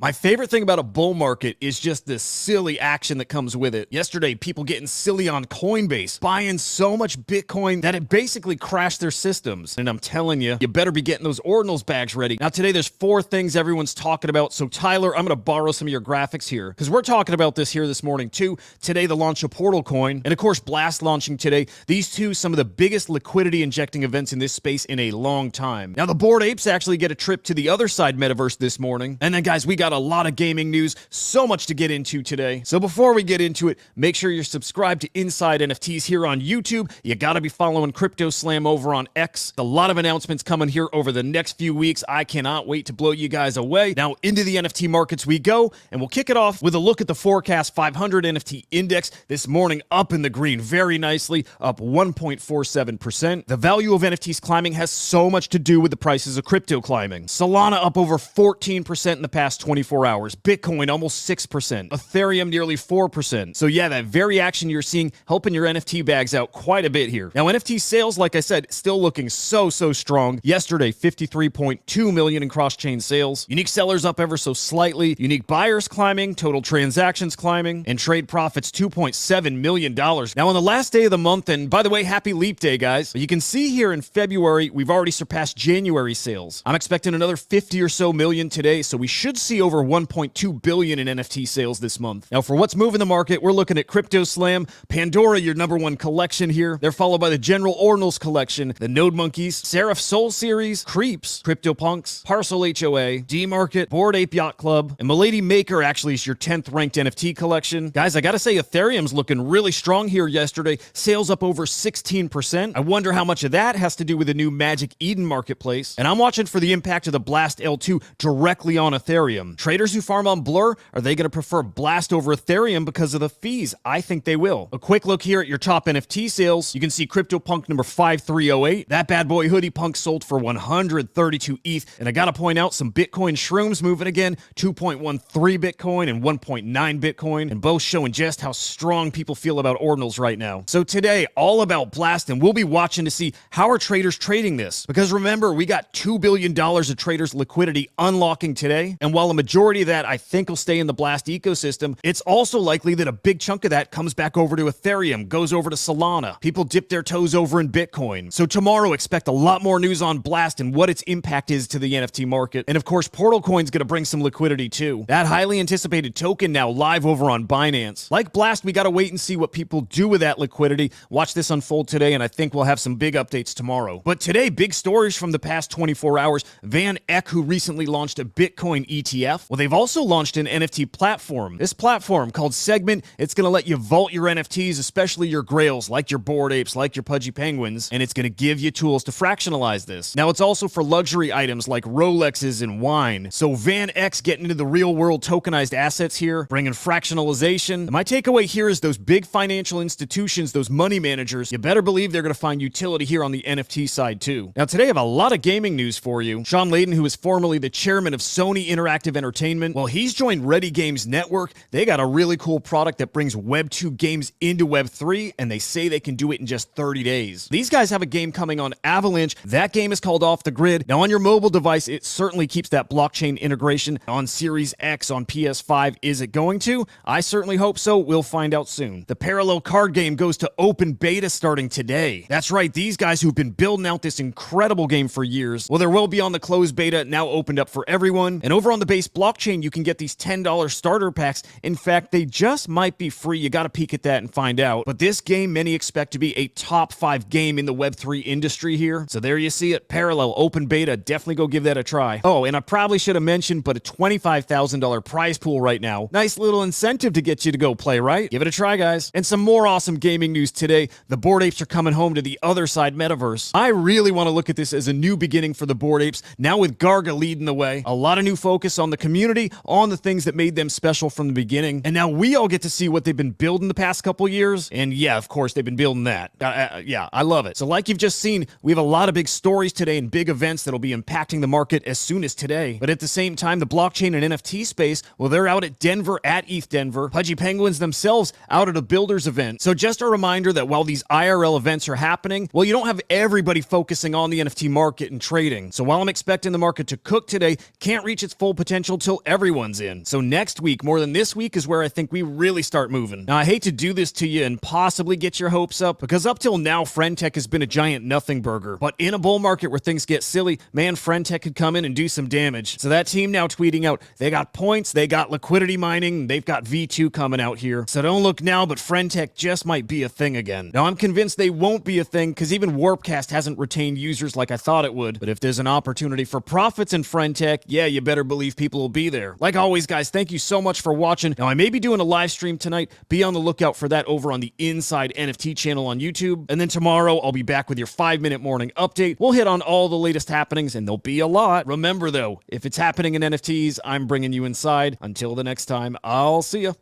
My favorite thing about a bull market is just the silly action that comes with it. Yesterday, people getting silly on Coinbase, buying so much Bitcoin that it basically crashed their systems. And I'm telling you, you better be getting those ordinals bags ready. Now today, there's 4 things everyone's talking about. So Tyler, I'm going to borrow some of your graphics here because we're talking about this here this morning too. Today, the launch of Portal Coin and of course, Blast launching today. These two, some of the biggest liquidity injecting events in this space in a long time. Now the Bored Apes actually get a trip to the Otherside Metaverse this morning. And then guys, we got a lot of gaming news, so much to get into today. So before we get into it, make sure you're subscribed to Inside NFTs here on YouTube. You gotta be following CryptoSlam over on X. A lot of announcements coming here over the next few weeks. I cannot wait to blow you guys away. Now into the NFT markets we go, and we'll kick it off with a look at the Forkast 500 NFT index this morning, up in the green very nicely, up 1.47%. The value of NFTs climbing has so much to do with the prices of crypto climbing. Solana up over 14% in the past 24 hours. Bitcoin almost 6%. Ethereum nearly 4%. So yeah, that very action you're seeing helping your NFT bags out quite a bit here. Now NFT sales, like I said, still looking so strong. Yesterday, 53.2 million in cross-chain sales. Unique sellers up ever so slightly. Unique buyers climbing. Total transactions climbing. And trade profits $2.7 million. Now on the last day of the month, and by the way, happy leap day, guys. You can see here in February, we've already surpassed January sales. I'm expecting another 50 or so million today, so we should see over 1.2 billion in NFT sales this month. Now for what's moving the market, we're looking at CryptoSlam, Pandora, your #1 collection here. They're followed by the General Ordinals collection, the Node Monkeys, Seraph Soul series, Creeps, CryptoPunks, Parcel HOA, D-Market, Bored Ape Yacht Club, and Milady Maker actually is your 10th ranked NFT collection. Guys, I gotta say Ethereum's looking really strong here yesterday. Sales up over 16%. I wonder how much of that has to do with the new Magic Eden marketplace. And I'm watching for the impact of the Blast L2 directly on Ethereum. Traders who farm on Blur, are they going to prefer Blast over Ethereum because of the fees? I think they will. A quick look here at your top NFT sales. You can see CryptoPunk number 5308. That bad boy hoodie punk sold for 132 ETH. And I got to point out some Bitcoin shrooms moving again. 2.13 Bitcoin and 1.9 Bitcoin. And both showing just how strong people feel about ordinals right now. So today, all about Blast, and we'll be watching to see how are traders trading this. Because remember, we got $2 billion of traders liquidity unlocking today. And while a majority of that I think will stay in the Blast ecosystem, it's also likely that a big chunk of that comes back over to Ethereum, goes over to Solana. People dip their toes over in Bitcoin. So tomorrow, expect a lot more news on Blast and what its impact is to the NFT market. And of course, Portal Coin's gonna bring some liquidity too. That highly anticipated token now live over on Binance. Like Blast, we gotta wait and see what people do with that liquidity. Watch this unfold today, and I think we'll have some big updates tomorrow. But today, big stories from the past 24 hours. VanEck, who recently launched a Bitcoin ETF. Well, they've also launched an NFT platform. This platform called Segment, it's going to let you vault your NFTs, especially your grails, like your Bored Apes, like your Pudgy Penguins, and it's going to give you tools to fractionalize this. Now, it's also for luxury items like Rolexes and wine. So VanEck's getting into the real-world tokenized assets here, bringing fractionalization. And my takeaway here is those big financial institutions, those money managers, you better believe they're going to find utility here on the NFT side too. Now, today I have a lot of gaming news for you. Sean Layden, who is formerly the chairman of Sony Interactive Entertainment, well, he's joined Ready Games Network. They got a really cool product that brings Web 2 games into Web 3, and they say they can do it in just 30 days. These guys have a game coming on Avalanche. That game is called Off the Grid. Now, on your mobile device, it certainly keeps that blockchain integration. On Series X, on PS5, is it going to? I certainly hope so. We'll find out soon. The Parallel card game goes to open beta starting today. That's right, these guys who've been building out this incredible game for years, well, there will be on the closed beta, now opened up for everyone. And over on the base blockchain, you can get these $10 starter packs. In fact, they just might be free. You got to peek at that and find out. But this game, many expect to be a top 5 game in the Web3 industry here. So there you see it. Parallel, open beta. Definitely go give that a try. Oh, and I probably should have mentioned, but a $25,000 prize pool right now. Nice little incentive to get you to go play, right? Give it a try, guys. And some more awesome gaming news today. The Bored Apes are coming home to the Otherside Metaverse. I really want to look at this as a new beginning for the Bored Apes, now with Garga leading the way. A lot of new focus on the community, on the things that made them special from the beginning. And now we all get to see what they've been building the past couple years. And yeah, of course, they've been building that. Yeah, I love it. So like you've just seen, we have a lot of big stories today and big events that'll be impacting the market as soon as today. But at the same time, the blockchain and NFT space, well, they're out at Denver at ETH Denver. Pudgy Penguins themselves out at a builders event. So just a reminder that while these IRL events are happening, well, you don't have everybody focusing on the NFT market and trading. So while I'm expecting the market to cook today, can't reach its full potential potential till everyone's in. So next week, more than this week, is where I think we really start moving. Now, I hate to do this to you and possibly get your hopes up, because up till now, FriendTech has been a giant nothing burger. But in a bull market where things get silly, man, FriendTech could come in and do some damage. So that team now tweeting out, they got points, they got liquidity mining, they've got V2 coming out here. So don't look now, but FriendTech just might be a thing again. Now, I'm convinced they won't be a thing, because even Warpcast hasn't retained users like I thought it would. But if there's an opportunity for profits in FriendTech, yeah, you better believe people will be there. Like always, guys, thank you so much for watching. Now, I may be doing a live stream tonight. Be on the lookout for that over on the Inside NFT channel on YouTube. And then tomorrow, I'll be back with your 5-minute morning update. We'll hit on all the latest happenings, and there'll be a lot. Remember, though, if it's happening in NFTs, I'm bringing you inside. Until the next time, I'll see ya.